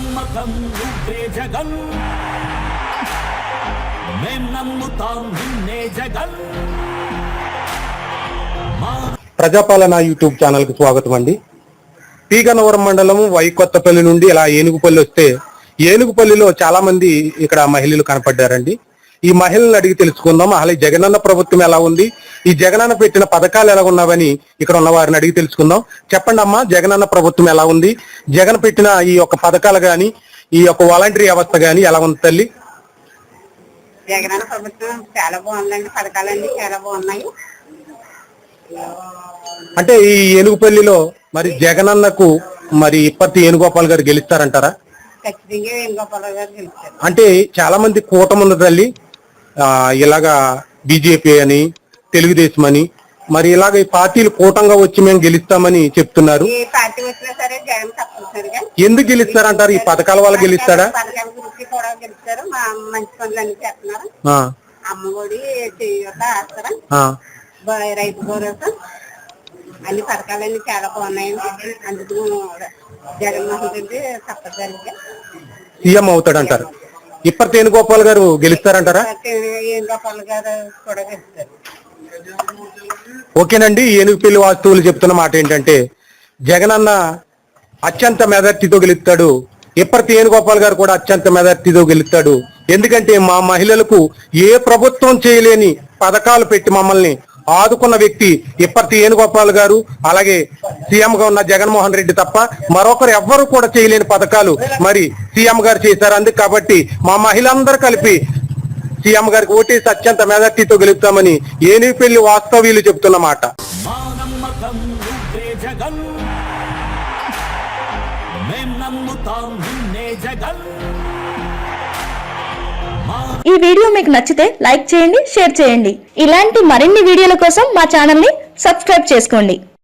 నమ్మకం నువ్వే జగన్, మేం నమ్ముతాం నిన్నే జగన్. ప్రజాపాలన యూట్యూబ్ ఛానల్ కి స్వాగతం అండి. పీగన్నవరం మండలం వైకొత్తపల్లి నుండి ఇలా ఏనుగుపల్లి వస్తే ఏనుగుపల్లిలో చాలా మంది ఇక్కడ మహిళలు కనపడ్డారండి. ఈ మహిళలను అడిగి తెలుసుకుందాం. అసలు జగనన్న ప్రభుత్వం ఎలా ఉంది, ఈ జగనన్న పెట్టిన పథకాలు ఎలా ఉన్నావని ఇక్కడ ఉన్న వారిని అడిగి తెలుసుకుందాం. చెప్పండి అమ్మా, జగనన్న ప్రభుత్వం ఎలా ఉంది, జగన్ పెట్టిన ఈ యొక్క పథకాలు గాని ఈ యొక్క వాలంటరీ వ్యవస్థ గాని ఎలా ఉంది తల్లి? జగనన్న ప్రభుత్వం చాలా బాగుందండి, పథకాలన్నీ చాలా బాగున్నాయి. అంటే ఈ ఏనుగుపల్లిలో మరి జగనన్నకు మరి ఇప్పటి వేణుగోపాల్ గారు గెలుస్తారంటారా? ఖచ్చితంగా వేణుగోపాల్ గారు గెలుస్తారు. అంటే చాలా మంది కూటమి ఉంది తల్లి, ఇలాగా బీజేపీ అని తెలుగుదేశం అని మరి ఇలాగ ఈ పార్టీలు కూటంగా వచ్చి మేము గెలుస్తామని చెప్తున్నారు. ఏ పార్టీ వచ్చినా సరే జగన్ తప్పనిసరిగా. ఎందుకు గెలుస్తారంటారు? ఈ పథకాల వల్ల గెలుస్తాడా? పథకాల గురించి కూడా గెలుస్తారు. మా మంచి పనులు అన్ని చేస్తున్నారు. అమ్మఒడి ఆసరా, రైతు భరోసా, అన్ని పథకాలన్నీ చాలా బాగున్నాయండి. అందుకు జగన్మోహన్ రెడ్డి తప్పనిసరిగా సీఎం అవుతాడంటారు. ఇప్పటి వేణుగోపాల్ గారు గెలుస్తారంటారా? వేణుగోపాల్ గారు కూడా గెలుస్తారు. ఓకేనండి. ఏనుగుపల్లి వాస్తువులు చెప్తున్న మాట ఏంటంటే జగనన్న అత్యంత మెజార్టీతో గెలుస్తాడు, ఇప్పటి వేణుగోపాల్ గారు కూడా అత్యంత మెజార్టీతో గెలుస్తాడు. ఎందుకంటే మా మహిళలకు ఏ ప్రభుత్వం చేయలేని పథకాలు పెట్టి మమ్మల్ని ఆదుకున్న వ్యక్తి ఇప్పటి వేణుగోపాల్ గారు, అలాగే సీఎం గా ఉన్న జగన్మోహన్ రెడ్డి తప్ప మరొకరు ఎవ్వరు కూడా చేయలేని పథకాలు మరి సీఎం గారు చేశారు. అందుకు కాబట్టి మా మహిళలందరూ కలిపి సీఎం గారికి ఓటేసి అత్యంత మెజార్టీతో గెలుస్తామని ఏనుగుపల్లి వాస్తవ్యులు చెప్తున్న మాట. ఈ వీడియో మీకు నచ్చితే లైక్ చేయండి, షేర్ చేయండి. ఇలాంటి మరిన్ని వీడియోల కోసం మా ఛానల్ ని సబ్స్క్రైబ్ చేసుకోండి.